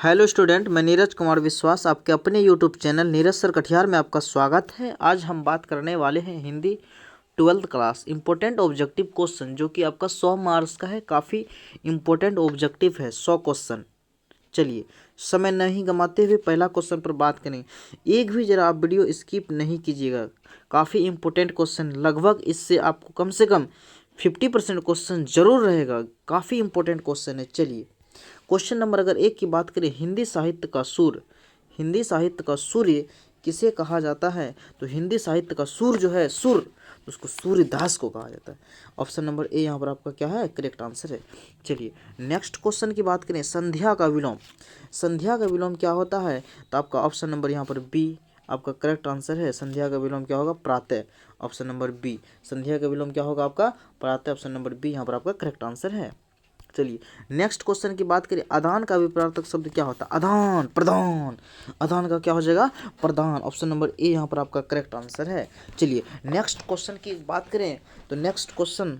Hello student, मैं नीरज कुमार विश्वास आपके अपने YouTube channel Neeraj sir Katihar में आपका स्वागत है। आज हम बात करने वाले हैं Hindi 12th class important objective question, जो कि आपका 100 मार्क्स का है। काफ़ी इम्पोर्टेंट ऑब्जेक्टिव है, 100 क्वेश्चन। चलिए समय नहीं गंवाते हुए पहला क्वेश्चन पर बात करें। एक भी जरा आप वीडियो स्किप नहीं कीजिएगा। काफ़ी इम्पोर्टेंट क्वेश्चन, लगभग इससे आपको कम से कम 50% क्वेश्चन जरूर रहेगा। काफ़ी इम्पोर्टेंट क्वेश्चन है। चलिए क्वेश्चन नंबर अगर 1 की बात करें, हिंदी साहित्य का सूर्य, हिंदी साहित्य का सूर्य किसे कहा जाता है? तो हिंदी साहित्य का सूर्य जो है, सूर्य, उसको सूर्यदास को कहा जाता है। ऑप्शन नंबर ए यहाँ पर आपका क्या है? करेक्ट आंसर है। चलिए नेक्स्ट क्वेश्चन की बात करें, संध्या का विलोम, संध्या का विलोम क्या होता है? तो आपका ऑप्शन नंबर यहाँ पर बी आपका करेक्ट आंसर है। संध्या का विलोम क्या होगा? प्रातः। ऑप्शन नंबर बी, संध्या का विलोम क्या होगा आपका? प्रातः। ऑप्शन नंबर बी यहाँ पर आपका करेक्ट आंसर है। चलिए नेक्स्ट क्वेश्चन की बात करें, आदान का विपरीतार्थक शब्द क्या होता है? आदान, प्रदान। आदान का क्या हो जाएगा? प्रदान। ऑप्शन नंबर ए यहाँ पर आपका करेक्ट आंसर है। चलिए नेक्स्ट क्वेश्चन की बात करें तो नेक्स्ट क्वेश्चन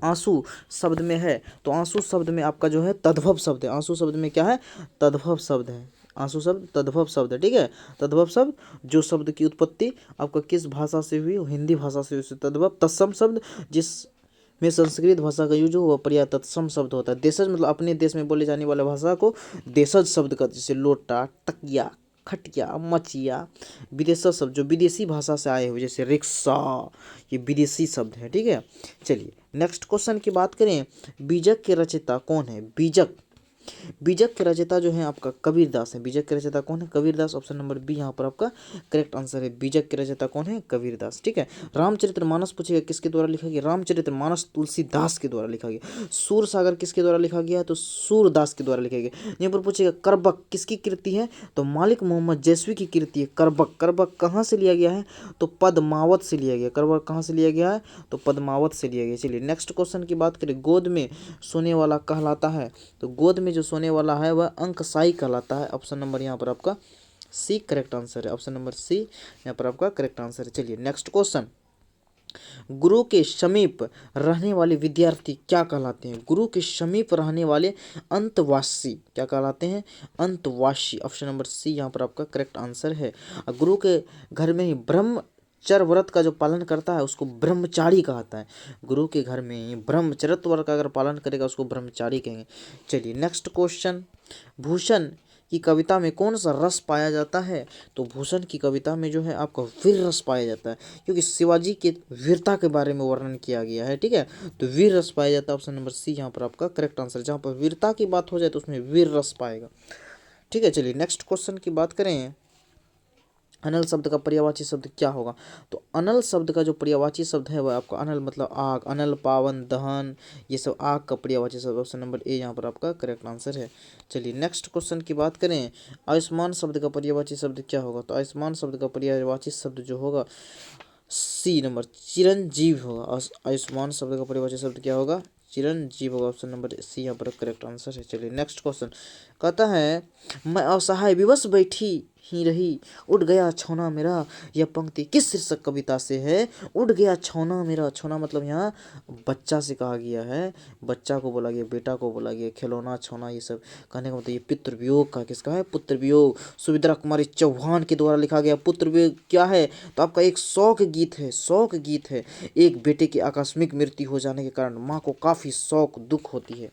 आंसू शब्द में है। तो आंसू शब्द में आपका जो है तद्भव शब्द है। आंसू शब्द में क्या है? तद्भव शब्द है। आंसू शब्द तद्भव शब्द है, ठीक है। तद्भव शब्द जो शब्द की उत्पत्ति आपका किस भाषा से हुई? हिंदी भाषा से हुई। तद्भव। तत्सम शब्द जिस में संस्कृत भाषा का यूज हो वह पर्याय तत्सम शब्द होता है। देशज मतलब अपने देश में बोले जाने वाले भाषा को देशज शब्द का, जैसे लोटा, तकिया, खटिया, मचिया। विदेशज शब्द जो विदेशी भाषा से आए हुए, जैसे रिक्शा, ये विदेशी शब्द है, ठीक है। चलिए नेक्स्ट क्वेश्चन की बात करें, बीजक के रचयिता कौन है? बीजक, बीजक के रचयिता जो है आपका कबीरदास है। बीजक के रचयिता कौन है? कबीरदास। ऑप्शन नंबर बी यहाँ पर आपका करेक्ट आंसर है। बीजक के रचयिता कौन है? कबीरदास, ठीक है। रामचरितमानस पूछेगा किसके द्वारा लिखा गया? रामचरितमानस तुलसीदास के द्वारा लिखा गया। सूर सागर किसके द्वारा लिखा गया है? तो सूरदास के द्वारा लिखा गया। यहाँ पर पूछेगा करबक किसकी कृति है? तो मालिक मोहम्मद जैसवी की कृति है करबक। करबक कहाँ से लिया गया है? तो पद्मावत से लिया गया। करबक कहाँ से लिया गया है? तो पद्मावत से लिया गया। चलिए नेक्स्ट क्वेश्चन की बात करें, गोद में सोने वाला कहलाता है। तो गोद में जो सोने वाला है वह अंकसाई कहलाता है। ऑप्शन नंबर यहाँ पर आपका सी करेक्ट आंसर है। ऑप्शन नंबर सी यहाँ पर आपका करेक्ट आंसर है। चलिए नेक्स्ट क्वेश्चन, गुरु के समीप रहने वाले विद्यार्थी क्या कहलाते हैं? गुरु के समीप रहने वाले अंतवासी क्या कहलाते हैं? अंतवासी। ऑप्शन नंबर सी यहाँ पर आपका करेक्ट आंसर है। गुरु के घर में ही ब्रह्मचर्य व्रत का जो पालन करता है उसको ब्रह्मचारी कहता है। गुरु के घर में ही ब्रह्मचर्य व्रत का अगर पालन करेगा उसको ब्रह्मचारी कहेंगे। चलिए नेक्स्ट क्वेश्चन, भूषण की कविता में कौन सा रस पाया जाता है? तो भूषण की कविता में जो है आपका वीर रस पाया जाता है, क्योंकि शिवाजी के वीरता के बारे में वर्णन किया गया है, ठीक है। तो वीर रस पाया जाता है। ऑप्शन नंबर सी यहाँ पर आपका करेक्ट आंसर। जहाँ पर वीरता की बात हो जाए तो उसमें वीर रस पाएगा, ठीक है। चलिए नेक्स्ट क्वेश्चन की बात करें, अनल शब्द का पर्यायवाची शब्द क्या होगा? तो अनल शब्द का जो पर्यायवाची शब्द है वह आपका अनल मतलब आग, अनल, पावन, दहन, ये सब आग का पर्यायवाची शब्द। ऑप्शन नंबर ए यहाँ पर आपका करेक्ट आंसर है। चलिए नेक्स्ट क्वेश्चन की बात करें, आयुष्मान शब्द का पर्यायवाची शब्द क्या होगा? तो आयुष्मान शब्द का पर्यायवाची शब्द जो होगा सी नंबर चिरंजीव होगा। आयुष्मान शब्द का पर्यायवाची शब्द क्या होगा? चिरंजीव होगा। ऑप्शन नंबर सी यहाँ पर करेक्ट आंसर है। चलिए नेक्स्ट क्वेश्चन कहता है, मैं असहाय विवश बैठी ही रही, उड़ गया छौना मेरा। यह पंक्ति किस शीर्षक कविता से है? उड़ गया छौना मेरा। छौना मतलब यहाँ बच्चा से कहा गया है, बच्चा को बोला गया, बेटा को बोला गया। खिलौना, छौना, ये सब कहने का मतलब ये पुत्र वियोग का, किसका है? पुत्र वियोग। सुभद्रा कुमारी चौहान के द्वारा लिखा गया पुत्र वियोग क्या है? तो आपका एक शोक गीत है, शोक गीत है। एक बेटे की आकस्मिक मृत्यु हो जाने के कारण माँ को काफी शोक दुख होती है।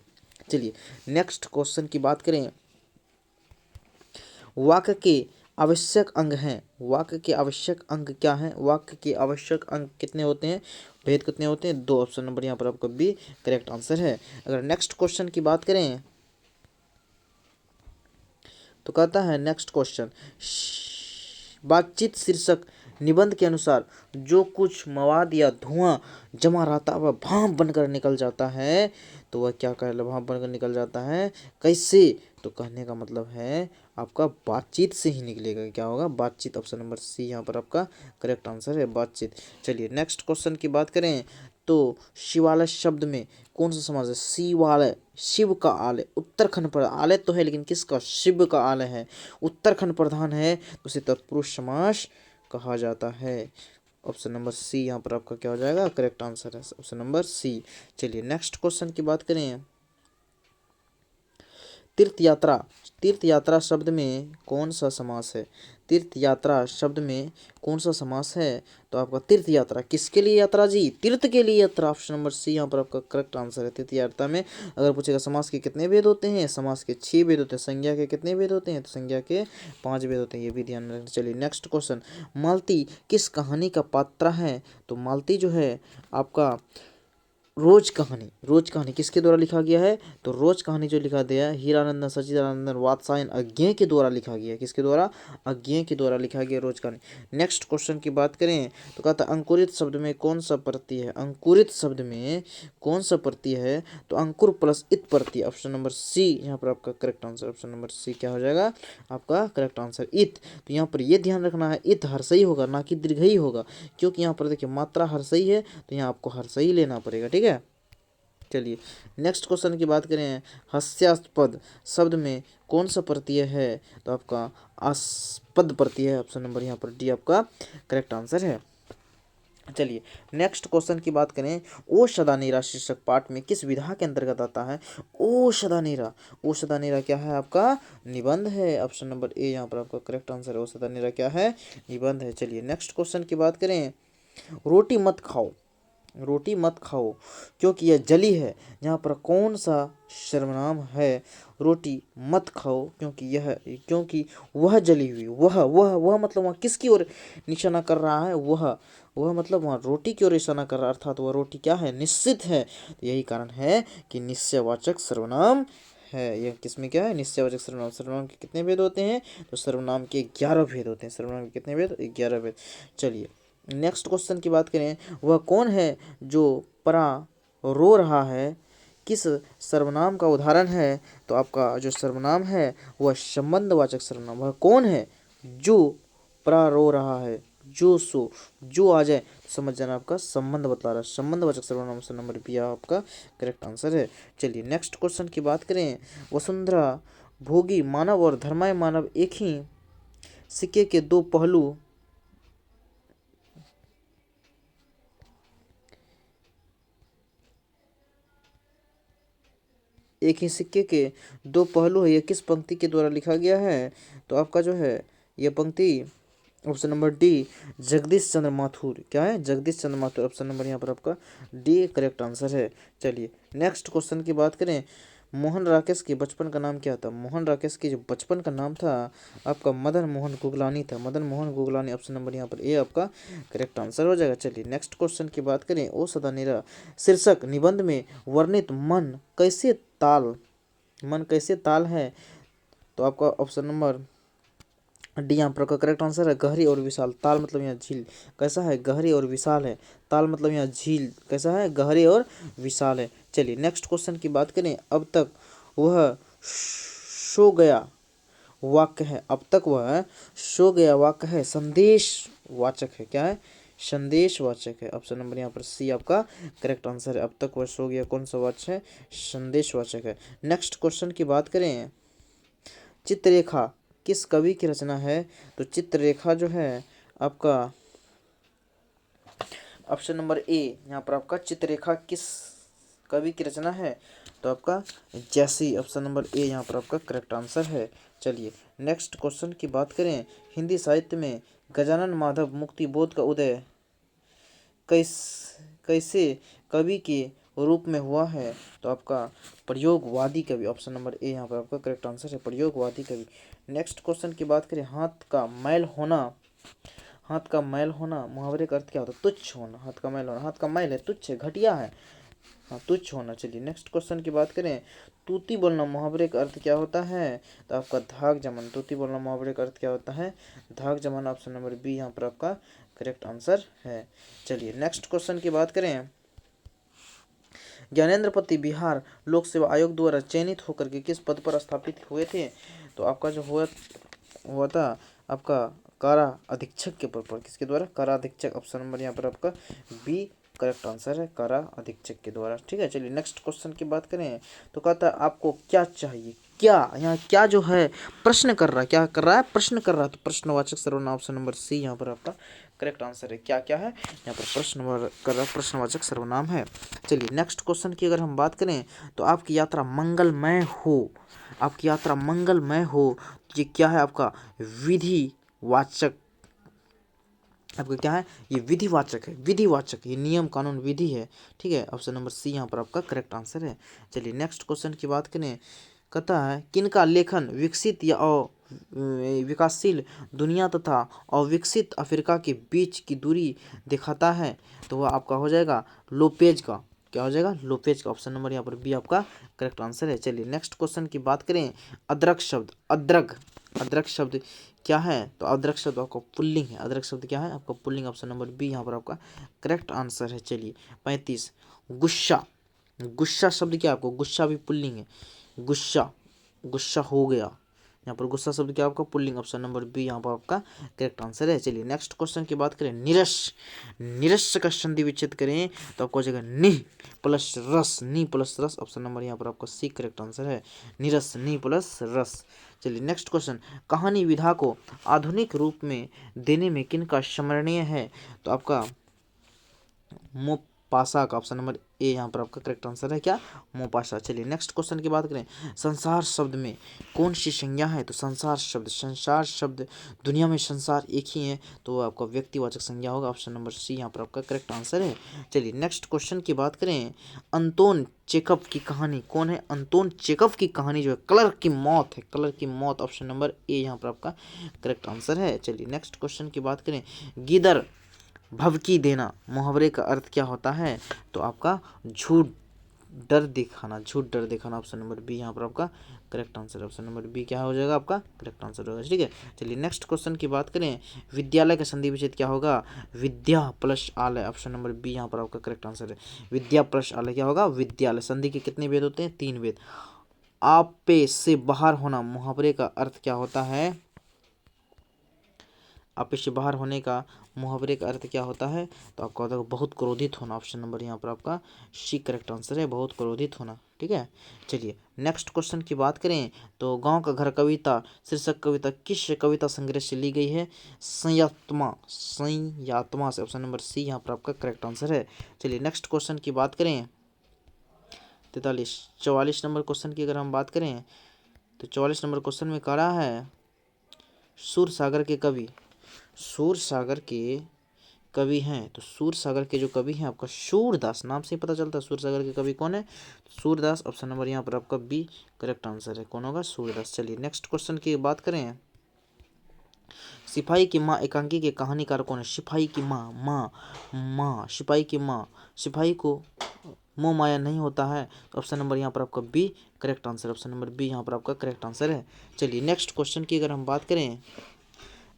चलिए नेक्स्ट क्वेश्चन की बात करें, वाक्य के आवश्यक अंग हैं। वाक्य के आवश्यक अंग क्या हैं? वाक्य के आवश्यक अंग कितने होते हैं? भेद कितने होते हैं? दो। ऑप्शन नंबर यहाँ पर आपका बी करेक्ट आंसर है। अगर नेक्स्ट क्वेश्चन की बात करें तो कहता है नेक्स्ट क्वेश्चन, बातचीत शीर्षक निबंध के अनुसार जो कुछ मवाद या धुआं जमा रहता वह भाप बनकर निकल जाता है, तो वह क्या कहला? भाप बनकर निकल जाता है। कैसे? तो कहने का मतलब है आपका बातचीत से ही निकलेगा। क्या होगा? बातचीत। ऑप्शन नंबर सी यहाँ पर आपका करेक्ट आंसर है, बातचीत। चलिए नेक्स्ट क्वेश्चन की बात करें तो शिवालय शब्द में कौन सा समास है? शिवालय, शिव का आलय। उत्तरखंड पर आलय तो है लेकिन किसका? शिव का आलय है, उत्तरखंड प्रधान है, तो उसे तत्पुरुष समास कहा जाता है। ऑप्शन नंबर सी यहाँ पर आपका क्या हो जाएगा? करेक्ट आंसर है, ऑप्शन नंबर सी। चलिए नेक्स्ट क्वेश्चन की बात करें, तीर्थ यात्रा, तीर्थ यात्रा शब्द में कौन सा समास है? तीर्थ यात्रा शब्द में कौन सा समास है? तो आपका तीर्थ यात्रा किसके लिए यात्रा जी? तीर्थ के लिए यात्रा। ऑप्शन नंबर सी यहाँ पर आपका करेक्ट आंसर है। तीर्थ यात्रा में अगर पूछेगा समास के कितने भेद होते हैं? समास के 6 भेद होते हैं। संज्ञा के कितने भेद होते हैं? तो संज्ञा के 5 भेद होते हैं, ये भी ध्यान में रखना। चलिए नेक्स्ट क्वेश्चन, मालती किस कहानी का पात्र है? तो मालती जो है आपका रोज कहानी, रोज कहानी किसके द्वारा लिखा गया है? तो रोज कहानी जो लिखा गया है हीरानंदन सच्चिदानंदन वात्सायन अज्ञेय के द्वारा लिखा गया है। किसके द्वारा? अज्ञेय के द्वारा लिखा गया रोज कहानी। नेक्स्ट क्वेश्चन की बात करें तो कहता है अंकुरित शब्द में कौन सा प्रत्यय है? अंकुरित शब्द में कौन सा प्रत्यय है? तो अंकुर प्लस इत प्रत्यय। ऑप्शन नंबर सी यहाँ पर आपका correct answer. Option number C क्या हो जाएगा आपका करेक्ट आंसर? इत। तो यहाँ पर ये ध्यान रखना है इत हर्षई होगा, ना कि दीर्घई होगा, क्योंकि यहाँ पर देखिए मात्रा हर्षई है तो यहाँ आपको हर्षई लेना पड़ेगा। ठीक है, चलिए नेक्स्ट क्वेश्चन की बात करें, हास्यास्पद शब्द में कौन सा प्रत्यय है? तो आपका आस्पद प्रत्यय है। ऑप्शन नंबर यहाँ पर डी आपका करेक्ट आंसर है। चलिए नेक्स्ट क्वेश्चन की बात करें, ओ सदा नीरा शीर्षक पाठ में किस विधा के अंतर्गत आता है? ओ सदा नीरा, ओ सदा नीरा क्या है आपका? निबंध है। ऑप्शन नंबर ए यहाँ पर आपका करेक्ट आंसर है। ओ सदा नीरा क्या है? निबंध है। चलिए नेक्स्ट क्वेश्चन की बात करें, रोटी मत खाओ, रोटी मत खाओ क्योंकि यह जली है, यहाँ पर कौन सा सर्वनाम है? रोटी मत खाओ क्योंकि वह जली हुई, वह मतलब वहाँ किसकी ओर निशाना कर रहा है? वह मतलब वहाँ रोटी की ओर निशाना कर रहा है, अर्थात वह रोटी क्या है? निश्चित है। तो यही कारण है कि निश्चयवाचक सर्वनाम है। यह किसमें क्या है? निश्चयवाचक सर्वनाम। सर्वनाम के कितने भेद होते हैं? तो सर्वनाम के 11 भेद होते हैं। सर्वनाम के कितने भेद? 11 भेद। चलिए नेक्स्ट क्वेश्चन की बात करें, वह कौन है जो परा रो रहा है? किस सर्वनाम का उदाहरण है? तो आपका जो सर्वनाम है वह संबंधवाचक सर्वनाम। वह कौन है जो परा रो रहा है? जो आ जाए तो समझ जाना आपका संबंध बतला रहा है। संबंधवाचक सर्वनाम से नंबर बी आपका करेक्ट आंसर है। चलिए नेक्स्ट क्वेश्चन की बात करें, वसुंधरा भोगी मानव और धर्माय मानव एक ही सिक्के के दो पहलू, एक ही सिक्के के दो पहलू है, यह किस पंक्ति के द्वारा लिखा गया है? तो आपका जो है यह पंक्ति ऑप्शन नंबर डी जगदीश चंद्र माथुर। क्या है? जगदीश चंद्र माथुर। ऑप्शन नंबर यहाँ पर आपका डी करेक्ट आंसर है। चलिए नेक्स्ट क्वेश्चन की बात करें, मोहन राकेश के बचपन का नाम क्या था? मोहन राकेश के जो बचपन का नाम था आपका मदन मोहन गुगलानी था। मदन मोहन गुगलानी। ऑप्शन नंबर यहाँ पर ए आपका करेक्ट आंसर हो जाएगा। चलिए नेक्स्ट क्वेश्चन की बात करें, ओ सदा नीरा शीर्षक निबंध में वर्णित मन कैसे ताल है? तो आपका ऑप्शन नंबर डी यहाँ पर का करेक्ट आंसर है, गहरी और विशाल। ताल मतलब यहाँ झील कैसा है? गहरी और विशाल है। ताल मतलब यहाँ झील कैसा है? गहरी और विशाल है। चलिए नेक्स्ट क्वेश्चन की बात करें, अब तक वह सो गया वाक्य है। अब तक वह सो गया वाक्य है संदेशवाचक है। क्या है? संदेशवाचक है। ऑप्शन नंबर यहाँ पर सी आपका करेक्ट आंसर है। अब तक वह सो गया कौन सा वाचक है? संदेशवाचक है। नेक्स्ट क्वेश्चन की बात करें, चित्ररेखा किस कवि की रचना है? तो चित्ररेखा जो है आपका ऑप्शन नंबर ए यहाँ पर आपका चित्ररेखा किस कवि की रचना है? तो आपका जैसी। ऑप्शन नंबर ए यहाँ पर आपका करेक्ट आंसर है। चलिए नेक्स्ट क्वेश्चन की बात करें, हिंदी साहित्य में गजानन माधव मुक्ति बोध का उदय कैसे कवि के रूप में हुआ है? तो आपका प्रयोगवादी कवि। ऑप्शन नंबर ए यहाँ पर आपका करेक्ट आंसर है, प्रयोगवादी कवि। नेक्स्ट क्वेश्चन की बात करें, हाथ का मैल होना मुहावरे का अर्थ क्या होता है? तुच्छ होना। हाथ का मैल होना, हाथ का मैल है, तुच्छ है, घटिया है, हाँ तुच्छ होना। चलिए नेक्स्ट क्वेश्चन की बात करें, तूती बोलना मुहावरे का अर्थ क्या होता है? तो आपका धाक जमन। तूती बोलना मुहावरे का अर्थ क्या होता है? धाक जमन। ऑप्शन नंबर बी यहाँ पर आपका करेक्ट आंसर है। चलिए नेक्स्ट क्वेश्चन की बात करें, ज्ञानेंद्र पति बिहार लोक सेवा आयोग द्वारा चयनित होकर के किस पद पर स्थापित हुए थे? तो आपका जो हुआ था आपका कारा अधीक्षक के पद पर। किसके द्वारा? कारा अधीक्षक। ऑप्शन नंबर यहाँ पर आपका बी करेक्ट आंसर है, कारा अधीक्षक के द्वारा। ठीक है, चलिए नेक्स्ट क्वेश्चन की बात करें तो कहता है आपको क्या चाहिए? क्या यहाँ क्या जो है प्रश्न कर रहा है, क्या कर रहा है? प्रश्न कर रहा है। तो प्रश्नवाचक सर्वनाम। ऑप्शन नंबर सी यहाँ पर आपका करेक्ट आंसर है। क्या क्या है यहाँ पर? प्रश्न कर रहा, प्रश्नवाचक सर्वनाम है। चलिए नेक्स्ट क्वेश्चन की अगर हम बात करें तो आपकी यात्रा मंगलमय हो, आपकी यात्रा मंगलमय हो। ये क्या है आपका विधिवाचक, आपका क्या है ये विधिवाचक है, विधिवाचक, ये नियम कानून विधि है। ठीक है, ऑप्शन नंबर सी यहाँ पर आपका करेक्ट आंसर है। चलिए नेक्स्ट क्वेश्चन की बात करें, कहता है किनका लेखन विकसित या विकासशील दुनिया तथा अविकसित अफ्रीका के बीच की दूरी दिखाता है, तो वह आपका हो जाएगा लोपेज का। क्या हो जाएगा? लोपेज का। ऑप्शन नंबर यहाँ पर बी आपका करेक्ट आंसर है। चलिए नेक्स्ट क्वेश्चन की बात करें, अदरक शब्द, अदरक, अदरक शब्द क्या है? तो अदरक शब्द आपका पुल्लिंग है। अदरक शब्द क्या है? आपका पुल्लिंग। ऑप्शन नंबर बी यहाँ पर आपका करेक्ट आंसर है। चलिए 35, गुस्सा, गुस्सा शब्द क्या है? आपको गुस्सा भी पुल्लिंग है। गुस्सा, गुस्सा हो गया, यहाँ पर गुस्सा शब्द क्या आपका पुल्लिंग। ऑप्शन नंबर बी यहाँ पर आपका करेक्ट आंसर है। चलिए नेक्स्ट क्वेश्चन की बात करें, निरस, निरस का संधि विच्छेद करें तो आपको हो जाएगा नि प्लस रस, नि प्लस रस। ऑप्शन नंबर यहाँ पर आपका सी करेक्ट आंसर है, निरस, नि प्लस रस। चलिए नेक्स्ट क्वेश्चन, कहानी विधा को आधुनिक रूप में देने में किनका स्मरणीय है? तो आपका मोपासा का। ऑप्शन नंबर ए यहाँ पर आपका करेक्ट आंसर है, क्या? मोपासा। चलिए नेक्स्ट क्वेश्चन की बात करें, संसार शब्द में कौन सी संज्ञा है? तो संसार शब्द, संसार शब्द दुनिया में संसार एक ही है, तो वो आपका व्यक्तिवाचक संज्ञा होगा। ऑप्शन नंबर सी यहाँ पर आपका करेक्ट आंसर है। चलिए नेक्स्ट क्वेश्चन की बात करें, अंतोन चेकअप की कहानी कौन है? अंतोन चेकअप की कहानी जो है कलर की मौत है, कलर की मौत। ऑप्शन नंबर ए यहाँ पर आपका करेक्ट आंसर है। चलिए नेक्स्ट क्वेश्चन की बात करें, गिदर भभकी देना मुहावरे का अर्थ क्या होता है? तो आपका झूठ डर दिखाना, झूठ डर दिखाना। ऑप्शन नंबर बी यहाँ पर आपका करेक्ट आंसर है। ऑप्शन नंबर बी क्या हो जाएगा? आपका करेक्ट आंसर होगा। ठीक है, चलिए नेक्स्ट क्वेश्चन की बात करें, विद्यालय का संधि विच्छेद क्या होगा? विद्या प्लस आलय। ऑप्शन नंबर बी यहाँ पर आपका करेक्ट आंसर है, विद्या प्लस आलय क्या होगा? विद्यालय। संधि के कितने वेद होते हैं? 3 वेद। आपे से बाहर होना मुहावरे का अर्थ क्या होता है? आपे से बाहर होने का मुहावरे का अर्थ क्या होता है? तो आपका होता है बहुत क्रोधित होना। ऑप्शन नंबर यहाँ पर आपका सी करेक्ट आंसर है, बहुत क्रोधित होना। ठीक है, चलिए नेक्स्ट क्वेश्चन की बात करें, तो गांव का घर कविता शीर्षक कविता किस कविता संग्रह से ली गई है? संयात्मा, संयात्मा से। ऑप्शन नंबर सी यहाँ पर आपका करेक्ट आंसर है। चलिए नेक्स्ट क्वेश्चन की बात करें, 44 नंबर क्वेश्चन की अगर हम बात करें, तो 44 नंबर क्वेश्चन में कह रहा है, सूर सागर के कवि, सूर सागर के कवि हैं, तो सूर सागर के जो कवि हैं आपका सूरदास, नाम से ही पता चलता है सूर सागर के कवि कौन है? सूरदास। ऑप्शन नंबर यहाँ पर आपका बी करेक्ट आंसर है, कौन होगा? सूरदास। चलिए नेक्स्ट क्वेश्चन की बात करें, सिपाही की माँ एकांकी के कहानीकार कौन है? सिपाही की माँ, माँ, माँ, सिपाही की माँ, सिपाही को मोह माया नहीं होता है। ऑप्शन नंबर यहाँ पर आपका B correct answer. Option number B यहाँ पर आपका करेक्ट आंसर है। चलिए नेक्स्ट क्वेश्चन की अगर हम बात करें,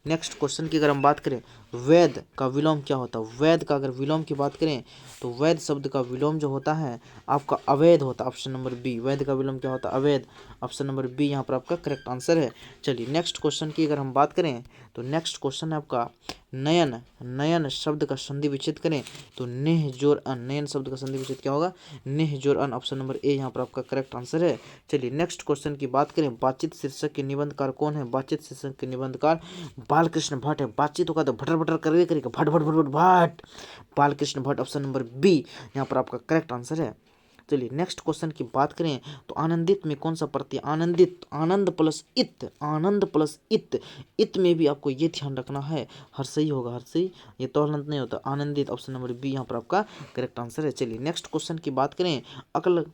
नेक्स्ट क्वेश्चन की अगर हम बात करें, वैद का विलोम क्या होता है? वैद का अगर विलोम की बात करें, तो वैद शब्द का विलोम जो होता है आपका अवैध होता है। ऑप्शन नंबर बी, वैद का विलोम क्या होता है? अवैध। ऑप्शन नंबर बी यहाँ पर आपका करेक्ट आंसर है। चलिए नेक्स्ट क्वेश्चन की अगर हम बात करें, तो नेक्स्ट क्वेश्चन है आपका नयन, नयन शब्द का संधि विच्छेद करें तो नेह जोर अन, नयन शब्द का संधि विच्छेद क्या होगा? नेह जोर अन। ऑप्शन नंबर ए यहाँ पर आपका करेक्ट आंसर है। चलिए नेक्स्ट क्वेश्चन की बात करें, बातचीत शीर्षक के निबंधकार कौन है? बातचीत शीर्षक के निबंधकार बालकृष्ण भट्ट है। बातचीत होगा तो भटर भटर करवे करेगा, भट भट भट भट भट, Balkrishna Bhatt. Option number B यहाँ पर आपका करेक्ट आंसर है। चलिए नेक्स्ट क्वेश्चन की बात करें, तो आनंदित में कौन सा प्रत्यय? आनंदित, आनंद प्लस इत, आनंद प्लस इत, इत में भी आपको ये ध्यान रखना है हर्षई होगा, हर्षई, ये तो हलंत नहीं होता, आनंदित। ऑप्शन नंबर बी यहाँ पर आपका करेक्ट आंसर है। चलिए नेक्स्ट क्वेश्चन की बात करें, अकल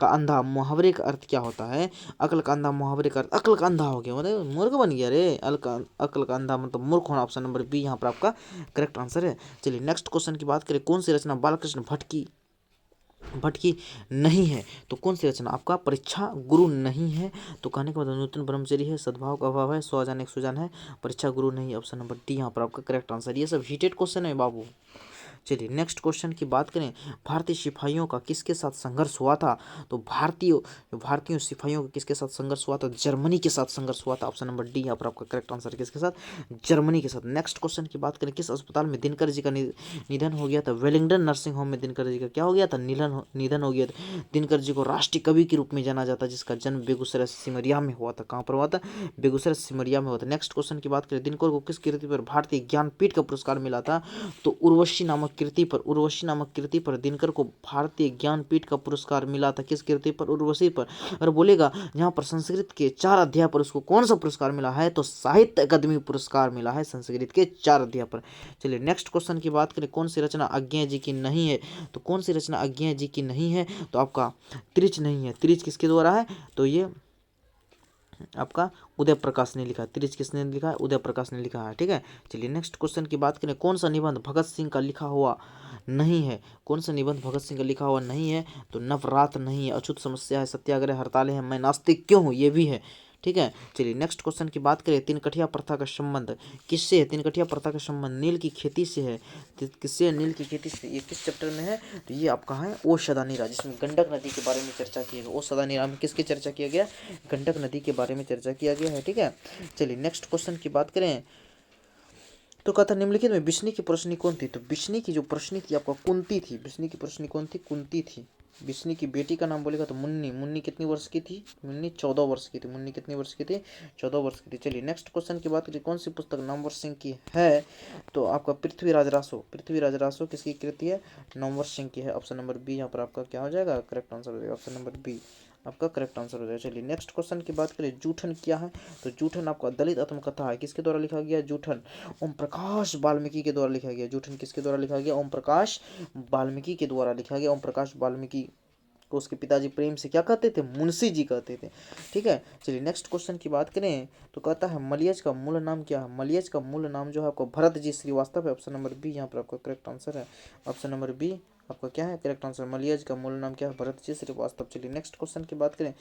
का अंधा मुहावरे का अर्थ क्या होता है? अकल का अंधा मुहावरे का अर्थ, अकल का अंधा हो गया मतलब मूर्ख बन गया रे, अकल का अंधा मतलब मूर्ख होना। ऑप्शन नंबर बी यहाँ पर आपका करेक्ट आंसर है। चलिए नेक्स्ट क्वेश्चन की बात करें, कौन सी रचना बालकृष्ण भट्ट की नहीं है? तो कौन सी रचना? आपका परीक्षा गुरु नहीं है, तो कहने के बाद नूतन ब्रह्मचर्य है, सद्भाव का अभाव है, 100 जान 100 जान है, परीक्षा गुरु नहीं। ऑप्शन नंबर डी यहाँ पर आपका करेक्ट आंसर। ये सब हीटेड क्वेश्चन है बाबू। चलिए नेक्स्ट क्वेश्चन की बात करें, भारतीय सिपाहियों का किसके साथ संघर्ष हुआ था? तो भारतीय सिपाहियों का किसके साथ संघर्ष हुआ था? जर्मनी के साथ संघर्ष हुआ था। ऑप्शन नंबर डी यहाँ पर आपका करेक्ट आंसर, किसके साथ? जर्मनी के साथ। नेक्स्ट क्वेश्चन की बात करें, किस अस्पताल में दिनकर जी का निधन हो गया था? वेलिंगटन नर्सिंग होम में दिनकर जी का क्या हो गया था? निधन हो गया था। दिनकर जी को राष्ट्रीय कवि के रूप में जाना जाता है, जिसका जन्म बेगूसराय सिमरिया में हुआ था। कहाँ पर हुआ था? बेगूसराय सिमरिया में हुआ था। नेक्स्ट क्वेश्चन की बात करें, दिनकर को किस कृति पर भारतीय ज्ञानपीठ का पुरस्कार मिला था? तो उर्वशी नामक नामक कृति पर दिनकर को भारतीय ज्ञानपीठ का पुरस्कार मिला था। किस कृति पर? उर्वशी पर। अगर बोलेगा यहाँ पर संस्कृत के 4 अध्याय पर उसको कौन सा पुरस्कार मिला है, तो साहित्य अकादमी पुरस्कार मिला है संस्कृत के 4 अध्याय पर। चलिए नेक्स्ट क्वेश्चन की बात करें, कौन सी रचना अज्ञेय जी की नहीं है? तो कौन सी रचना अज्ञेय जी की नहीं है? तो आपका त्रिच नहीं है। त्रिच किसके द्वारा है? तो ये आपका उदय प्रकाश ने लिखा है। त्रिच किसने लिखा है? उदय प्रकाश ने लिखा है। ठीक है, चलिए नेक्स्ट क्वेश्चन की बात करें, कौन सा निबंध भगत सिंह का लिखा हुआ नहीं है? कौन सा निबंध भगत सिंह का लिखा हुआ नहीं है? तो नवरात्र नहीं है, अछूत समस्या है, सत्याग्रह, हड़तालें हैं, मैं नास्तिक क्यों हूँ, ये भी है। ठीक है, चलिए नेक्स्ट क्वेश्चन की बात करें, तिनकठिया प्रथा का संबंध किससे है? तिनकठिया प्रथा का संबंध नील की खेती से है। किससे? नील की खेती से। ये किस चैप्टर में है? तो ये आपका है ओ सदानीरा, जिसमें गंडक नदी के बारे में चर्चा किया गया। ओ सदानीरा में किसकी चर्चा किया गया? गंडक नदी के बारे में चर्चा किया गया है। ठीक है, चलिए नेक्स्ट क्वेश्चन की बात करें, तो कहता निम्नलिखित में बिश्नी की प्रश्नी कौन थी? तो बिश्नी की जो प्रश्नी थी आपका कुंती थी। बिश्नी की प्रश्नी कौन थी? कुंती थी। बिश्नी की बेटी का नाम बोलेगा तो मुन्नी। मुन्नी कितनी वर्ष की थी? मुन्नी 14 वर्ष की थी। मुन्नी कितनी वर्ष की थी? 14 वर्ष की थी। चलिए नेक्स्ट क्वेश्चन की बात करिए, कौन सी पुस्तक नामवर सिंह की है? तो आपका पृथ्वीराज रासो। पृथ्वीराज रासो किसकी कृति है? नामवर सिंह की है। ऑप्शन नंबर बी यहाँ पर आपका क्या हो जाएगा? करेक्ट आंसर हो जाएगा। ऑप्शन नंबर बी आपका करेक्ट आंसर हो जाएगा। चलिए नेक्स्ट क्वेश्चन की बात करें, जूठन क्या है? तो जूठन आपका दलित आत्मकथा है। किसके द्वारा लिखा गया? जूठन ओम प्रकाश वाल्मीकि के द्वारा लिखा गया। जूठन किसके द्वारा लिखा गया? ओम प्रकाश वाल्मीकि के द्वारा लिखा गया। ओम प्रकाश वाल्मीकि को उसके पिताजी प्रेम से क्या कहते थे? मुंशी जी कहते थे। ठीक है, चलिए नेक्स्ट क्वेश्चन की बात करें, तो कहता है मलयज का मूल नाम क्या है? मलयज का मूल नाम जो है आपको भरत जी श्रीवास्तव है। ऑप्शन नंबर बी यहाँ पर आपका करेक्ट आंसर है। ऑप्शन नंबर बी आपका क्या है? Correct answer. मलयज का मूल नाम क्या है? भरत जी श्रीवास्तव। चलिए नेक्स्ट क्वेश्चन की बात करें,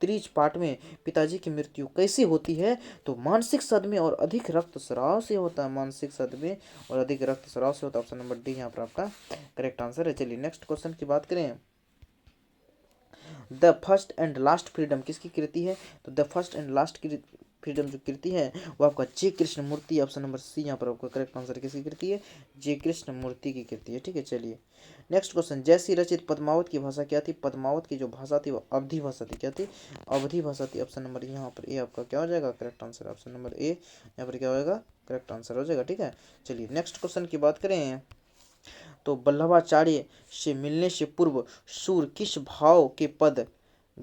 त्रिच पाठ में पिताजी की मृत्यु कैसे होती है? तो मानसिक सदमे और अधिक रक्तस्राव से होता है। मानसिक सदमे और अधिक रक्तस्राव से होता है। ऑप्शन नंबर डी यहाँ पर आपका करेक्ट आंसर है। चलिए नेक्स्ट क्वेश्चन की बात करें, the first and last freedom किसकी कृति है? तो the first and last freedom जो कृति है वो आपका जे कृष्ण मूर्ति। ऑप्शन नंबर सी यहाँ पर आपका करेक्ट आंसर किसकी कृति है? जे कृष्ण मूर्ति की कृति है। ठीक है, चलिए नेक्स्ट क्वेश्चन, जैसी रचित पद्मावत की भाषा क्या थी? पद्मावत की जो भाषा थी वो अवधी भाषा थी। क्या थी? अवधी भाषा थी। ऑप्शन नंबर यहाँ पर ए आपका क्या हो जाएगा? Correct answer. Option number A यहाँ पर क्या होगा? करेक्ट आंसर हो जाएगा। ठीक है, चलिए नेक्स्ट क्वेश्चन की बात करें, तो वल्लभाचार्य से मिलने से पूर्व सूर किस भाव के पद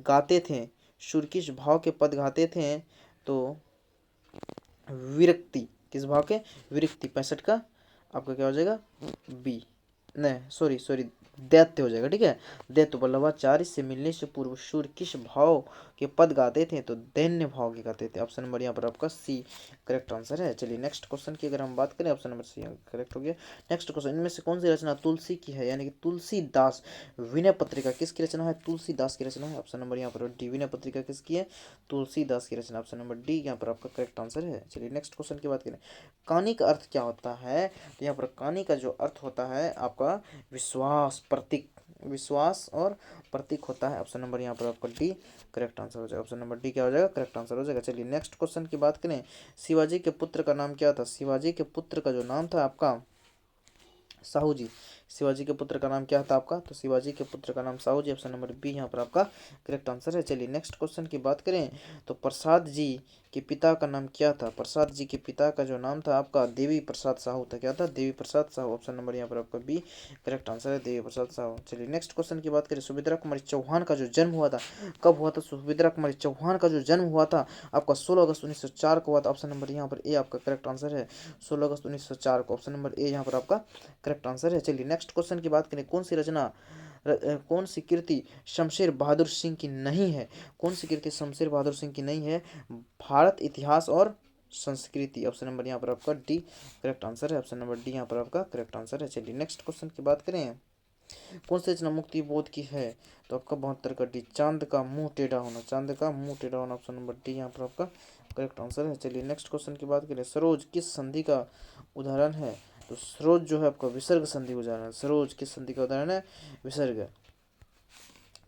गाते थे? सूर किस भाव के पद गाते थे? तो विरक्ति। किस भाव के? विरक्ति। 65 का आपका क्या हो जाएगा? बी। नहीं सॉरी दैत्य हो जाएगा। ठीक है, दैत्य। वल्लभाचार्य से मिलने से पूर्व सूर्य किस भाव के पद गाते थे? तो दैन्य भाव के गाते थे। ऑप्शन नंबर यहाँ पर आपका सी करेक्ट आंसर है। चलिए नेक्स्ट क्वेश्चन की अगर हम बात करें, ऑप्शन नंबर सी करेक्ट हो गया। नेक्स्ट क्वेश्चन, इनमें से कौन सी रचना तुलसी की है? यानी कि तुलसीदास विनय पत्रिका किसकी रचना है? तुलसीदास की रचना है। ऑप्शन नंबर यहाँ पर डी। विनय पत्रिका किसकी है? तुलसीदास की रचना। ऑप्शन नंबर डी यहाँ पर आपका करेक्ट आंसर है। चलिए नेक्स्ट क्वेश्चन की बात करें, कानी का अर्थ क्या होता है? तो यहाँ पर कानी का जो अर्थ होता है आपका विश्वास, प्रतीक। विश्वास और प्रतीक होता है। ऑप्शन नंबर यहाँ पर आपका डी करेक्ट आंसर हो जाएगा। ऑप्शन नंबर डी क्या हो जाएगा? करेक्ट आंसर हो जाएगा। चलिए नेक्स्ट क्वेश्चन की बात करें, शिवाजी के पुत्र का नाम क्या था? शिवाजी के पुत्र का जो नाम था आपका साहू जी। शिवाजी के पुत्र का नाम क्या था आपका? तो शिवाजी के पुत्र का नाम साहू जी। ऑप्शन नंबर बी यहाँ पर आपका करेक्ट आंसर है। चलिए नेक्स्ट क्वेश्चन की बात करें, तो प्रसाद जी के पिता का नाम क्या था? प्रसाद जी के पिता का जो नाम था आपका देवी प्रसाद साहू था। क्या था? देवी प्रसाद साहू। ऑप्शन नंबर यहाँ पर आपका बी करेक्ट आंसर है, देवी प्रसाद साहू। चलिए नेक्स्ट क्वेश्चन की बात करें, सुभद्रा कुमारी चौहान का जो जन्म हुआ था कब हुआ था? सुभद्रा कुमारी चौहान का जो जन्म हुआ था आपका 16 अगस्त 1904 को हुआ था। ऑप्शन नंबर यहाँ पर ए आपका करेक्ट आंसर है, 16 अगस्त 1904 को। ऑप्शन नंबर ए यहाँ पर आपका करेक्ट आंसर है। चलिए नेक्स्ट क्वेश्चन की बात करें, कौन सी कृति शमशेर बहादुर सिंह की नहीं है? कौन सी कृति शमशेर बहादुर सिंह की नहीं है? भारत इतिहास और संस्कृति। ऑप्शन नंबर यहाँ पर आपका डी करेक्ट आंसर है। ऑप्शन नंबर डी यहाँ पर आपका करेक्ट आंसर है। चलिए नेक्स्ट क्वेश्चन की बात करें, कौन सी रचना मुक्ति बोध की है? तो आपका 72 का डी, चांद का मुंह टेढ़ा होना। चांद का मुंह टेढ़ा होना। ऑप्शन नंबर डी यहाँ पर आपका करेक्ट आंसर है। चलिए नेक्स्ट क्वेश्चन की बात करें, सरोज किस संधि का उदाहरण है? तो सरोज जो है आपका विसर्ग संधि उदाहरण है। सरोज किस संधि का उदाहरण है? विसर्ग।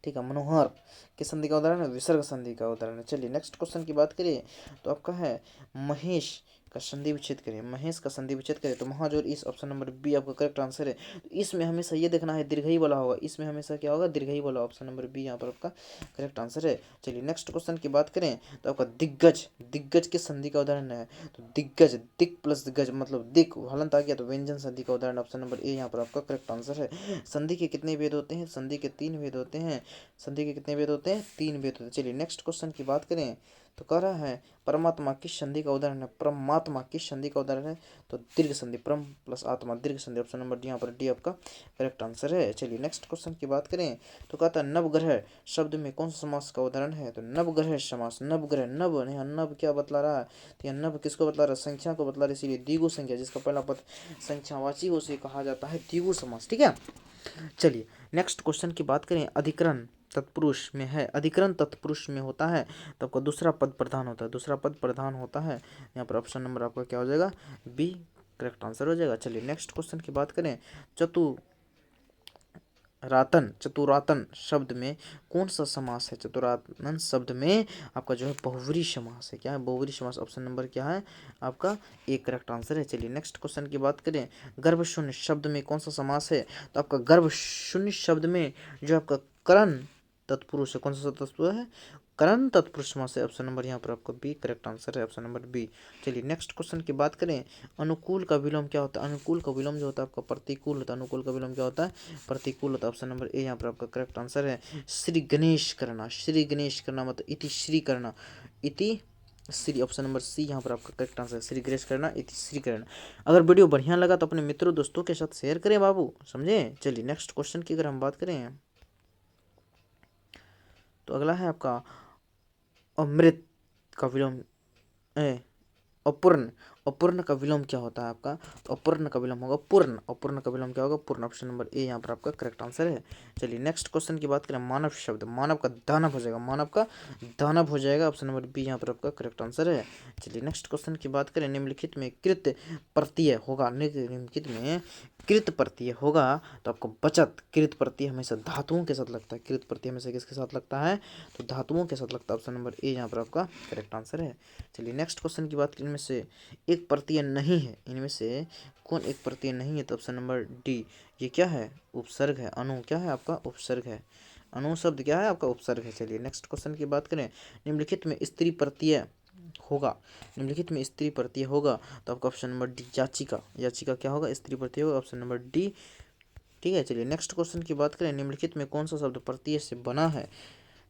ठीक है, मनोहर किस संधि का उदाहरण है? विसर्ग संधि का उदाहरण है। चलिए नेक्स्ट क्वेश्चन की बात करिए तो आपका है महेश का संधि विच्छेद करिए। महेश का संधि विच्छेद करिए तो महाजोर इस, ऑप्शन नंबर बी आपका करेक्ट आंसर है। तो इसमें हमेशा ये देखना है दीर्घई वाला होगा, इसमें हमेशा क्या होगा? दीर्घई वाला। ऑप्शन नंबर बी यहाँ पर आपका करेक्ट आंसर है। चलिए नेक्स्ट क्वेश्चन की बात करें तो आपका दिग्गज, दिग्गज किस संधि का उदाहरण है? तो दिग्गज, दिक प्लस दिग्गज मतलब दिक हलंत आ गया तो व्यंजन संधि का उदाहरण। ऑप्शन नंबर ए यहाँ पर आपका करेक्ट आंसर है। संधि के कितने भेद होते हैं? संधि के 3 भेद होते हैं। संधि के कितने भेद होते हैं? 3 भेद होते हैं। चलिए नेक्स्ट क्वेश्चन की बात करें तो कह रहा है परमात्मा किस संधि का उदाहरण है? परमात्मा किस संधि का उदाहरण है? तो दीर्घ संधि, परम प्लस आत्मा दीर्घ संधि। ऑप्शन नंबर डी यहाँ पर डी आपका करेक्ट आंसर है। चलिए नेक्स्ट क्वेश्चन की बात करें तो कहता है नवग्रह शब्द में कौन सा समास का उदाहरण है? तो नवग्रह समास, नवग्रह, नव यहाँ नव क्या बतला रहा है? तो यहाँ नव किसको बतला रहा है? संख्या को बतला रहा है, इसीलिए द्विगु संख्या जिसका पहला पद संख्यावाची हो उसे कहा जाता है द्विगु समास। ठीक है। चलिए नेक्स्ट क्वेश्चन की बात करें अधिकरण तत्पुरुष में है, अधिकरण तत्पुरुष में होता है तो आपका दूसरा पद प्रधान होता है, दूसरा पद प्रधान होता है। यहाँ पर ऑप्शन नंबर आपका क्या हो जाएगा? बी करेक्ट आंसर हो जाएगा। चलिए नेक्स्ट क्वेश्चन की बात करें चतुरातन, चतुरातन शब्द में कौन सा समास है? चतुरातन शब्द में आपका जो है बहुव्रीहि समास है। क्या है? बहुव्रीहि समास। ऑप्शन नंबर क्या है आपका? एक करेक्ट आंसर है। चलिए नेक्स्ट क्वेश्चन की बात करें गर्भशून्य शब्द में कौन सा समास है? तो आपका गर्भशून्य शब्द में जो आपका करण तत्पुरुष है, कौन सा तत्पुरुष है? करण तत्पुरुष समास है। ऑप्शन नंबर यहाँ पर आपका बी करेक्ट आंसर है। Option number B. चलिए नेक्स्ट क्वेश्चन की बात करें अनुकूल का विलोम क्या होता है? अनुकूल का विलोम जो होता है आपका प्रतिकूल होता है। अनुकूल का विलोम क्या होता है? प्रतिकूल होता है। ऑप्शन नंबर ए यहाँ पर आपका करेक्ट आंसर है। श्री गणेश करना, श्री गणेश करना मतलब इति श्री करना, इति श्री। ऑप्शन नंबर सी यहाँ पर आपका करेक्ट आंसर है। श्री गणेश करना, इति श्री करना। अगर वीडियो बढ़िया लगा तो अपने मित्रों दोस्तों के साथ शेयर करें बाबू, समझे। चलिए नेक्स्ट क्वेश्चन की अगर हम बात करें तो अगला है आपका अमृत का विलोम अपूर्ण, अपूर्ण का विलोम क्या होता है आपका? तो अपूर्ण का विलोम होगा पूर्ण, अपूर्ण का विलोम क्या होगा? पूर्ण। ऑप्शन नंबर ए यहाँ पर आपका करेक्ट आंसर है। चलिए नेक्स्ट क्वेश्चन की बात करें मानव शब्द, मानव का दानव हो जाएगा, मानव का दानव हो जाएगा। ऑप्शन नंबर बी यहाँ पर आपका करेक्ट आंसर है। चलिए नेक्स्ट क्वेश्चन की बात करें निम्नलिखित में कृत प्रत्यय होगा, निम्नलिखित में कृत प्रत्यय होगा तो आपको बचत, कृत प्रत्यय हमेशा धातुओं के साथ लगता है, कृत प्रत्यय हमेशा किसके साथ लगता है? तो धातुओं के साथ लगता है। ऑप्शन नंबर ए यहाँ पर आपका करेक्ट आंसर है। चलिए नेक्स्ट क्वेश्चन की बात करें इनमें से एक प्रत्यय नहीं है, इनमें से कौन एक प्रत्यय नहीं है? तो ऑप्शन नंबर डी ये क्या है? उपसर्ग है। अनु क्या है आपका? उपसर्ग है। अनु शब्द क्या है आपका? उपसर्ग है। चलिए नेक्स्ट क्वेश्चन की बात करें निम्नलिखित में स्त्री प्रत्यय होगा, निम्नलिखित में स्त्री प्रत्यय होगा तो आपका ऑप्शन नंबर डी याचिका, याचिका क्या होगा? स्त्री प्रत्यय होगा। Option number D. ठीक है। चलिए नेक्स्ट क्वेश्चन की बात करें निम्नलिखित में कौन सा शब्द प्रत्यय से बना है?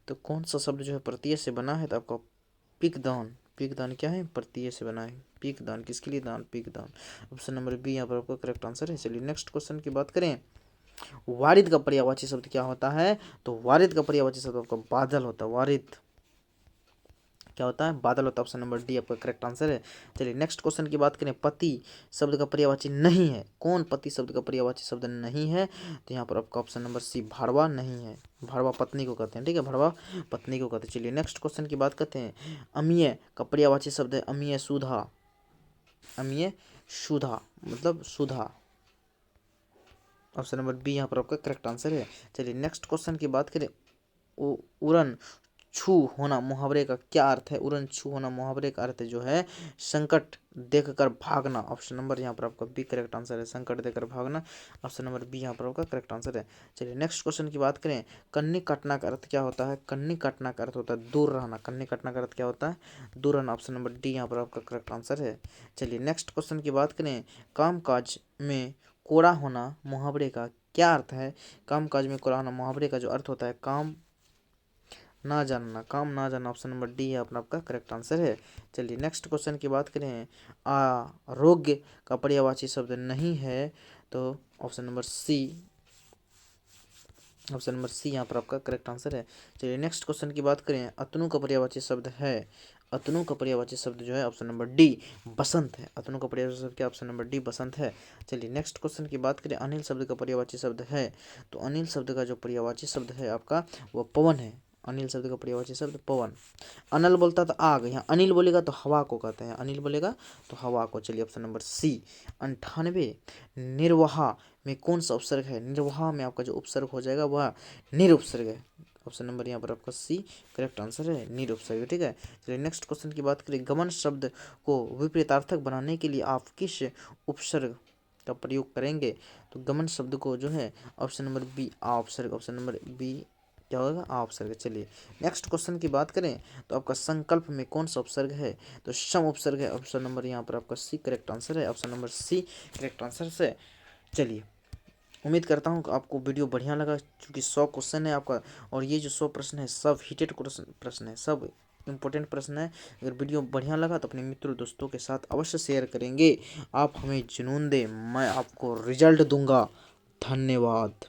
तो कौन सा शब्द जो है प्रत्यय से बना है? तो आपका पिकदान, पिकदान क्या है? प्रत्यय से बना है। पिकदान किसके लिए? दान, पिकदान। ऑप्शन नंबर बी यहाँ पर आपका करेक्ट आंसर है। चलिए नेक्स्ट क्वेश्चन की बात करें वारिद का पर्यायवाची शब्द क्या होता है? तो वारिद का पर्यायवाची शब्द आपका बादल होता है। वारिद क्या होता है? बादल होता है। ऑप्शन नंबर डी आपका करेक्ट आंसर है। चलिए नेक्स्ट क्वेश्चन की बात करें पति शब्द का पर्यायवाची नहीं है, कौन पति शब्द का पर्यायवाची शब्द नहीं है? तो यहाँ पर आपका ऑप्शन नंबर सी भाड़वा नहीं है, भाड़वा पत्नी को कहते हैं। ठीक है, भाड़वा पत्नी को कहते हैं। चलिए नेक्स्ट क्वेश्चन की बात करते हैं अमीय का पर्यायवाची शब्द है अमीय सुधा, अमीय सुधा मतलब सुधा। ऑप्शन नंबर बी यहाँ पर आपका करेक्ट आंसर है। चलिए नेक्स्ट क्वेश्चन की बात करें उड़न छू होना मुहावरे का क्या अर्थ है? उड़न छू होना मुहावरे का अर्थ जो है संकट देखकर भागना। ऑप्शन नंबर यहाँ पर आपका बी करेक्ट आंसर है, संकट देखकर भागना। ऑप्शन नंबर बी यहाँ पर आपका करेक्ट आंसर है। चलिए नेक्स्ट क्वेश्चन की बात करें कन्नी काटना का अर्थ क्या होता है? कन्नी काटना का अर्थ होता है दूर रहना, कन्नी काटना का अर्थ क्या होता है? दूर रहना। ऑप्शन नंबर डी यहाँ पर आपका करेक्ट आंसर है। चलिए नेक्स्ट क्वेश्चन की बात करें काम काज में कोड़ा होना मुहावरे का क्या अर्थ है? काम काज में कोड़ा होना मुहावरे का जो अर्थ होता है काम ना जानना, काम ना जानना। ऑप्शन नंबर डी है अपना आपका करेक्ट आंसर है। चलिए नेक्स्ट क्वेश्चन की बात करें आरोग्य का पर्यायवाची शब्द नहीं है तो option number C, option number C यहाँ पर आपका करेक्ट आंसर है। चलिए नेक्स्ट क्वेश्चन की बात करें अतनु का पर्यायवाची शब्द है, अतनु का पर्यायवाची शब्द जो है ऑप्शन नंबर डी बसंत है। अतनु का पर्यायवाची शब्द क्या? ऑप्शन नंबर डी बसंत है। चलिए नेक्स्ट क्वेश्चन की बात करें अनिल शब्द का पर्यायवाची शब्द है तो अनिल शब्द का जो पर्यायवाची शब्द है आपका वो पवन है। अनिल शब्द का पर्यायवाची शब्द पवन। अनल बोलता तो आग, यहाँ अनिल बोलेगा तो हवा को कहते हैं, अनिल बोलेगा तो हवा को। चलिए ऑप्शन नंबर सी 98 निर्वाह में कौन सा उपसर्ग है? निर्वाह में आपका जो उपसर्ग हो जाएगा वह निरुपसर्ग है। ऑप्शन नंबर यहाँ पर आपका सी करेक्ट आंसर है, निरुपसर्ग। ठीक है, चलिए नेक्स्ट क्वेश्चन की बात करें। गमन शब्द को विपरीतार्थक बनाने के लिए आप किस उपसर्ग का प्रयोग करेंगे? तो गमन शब्द को जो है ऑप्शन नंबर बी आ उपसर्ग, ऑप्शन नंबर बी क्या होगा आ उपसर्ग। चलिए नेक्स्ट क्वेश्चन की बात करें तो आपका संकल्प में कौन सा उपसर्ग है? तो सम उपसर्ग है, ऑप्शन नंबर यहाँ पर आपका सी करेक्ट आंसर है, option number C correct answer से। चलिए उम्मीद करता हूँ कि आपको वीडियो बढ़िया लगा, क्योंकि 100 क्वेश्चन है आपका, और ये जो 100 प्रश्न है सब हिटेड प्रश्न है, सब इंपॉर्टेंट प्रश्न है। अगर वीडियो बढ़िया लगा तो अपने मित्रों दोस्तों के साथ अवश्य शेयर करेंगे। आप हमें जुनून दें, मैं आपको रिजल्ट दूंगा। धन्यवाद।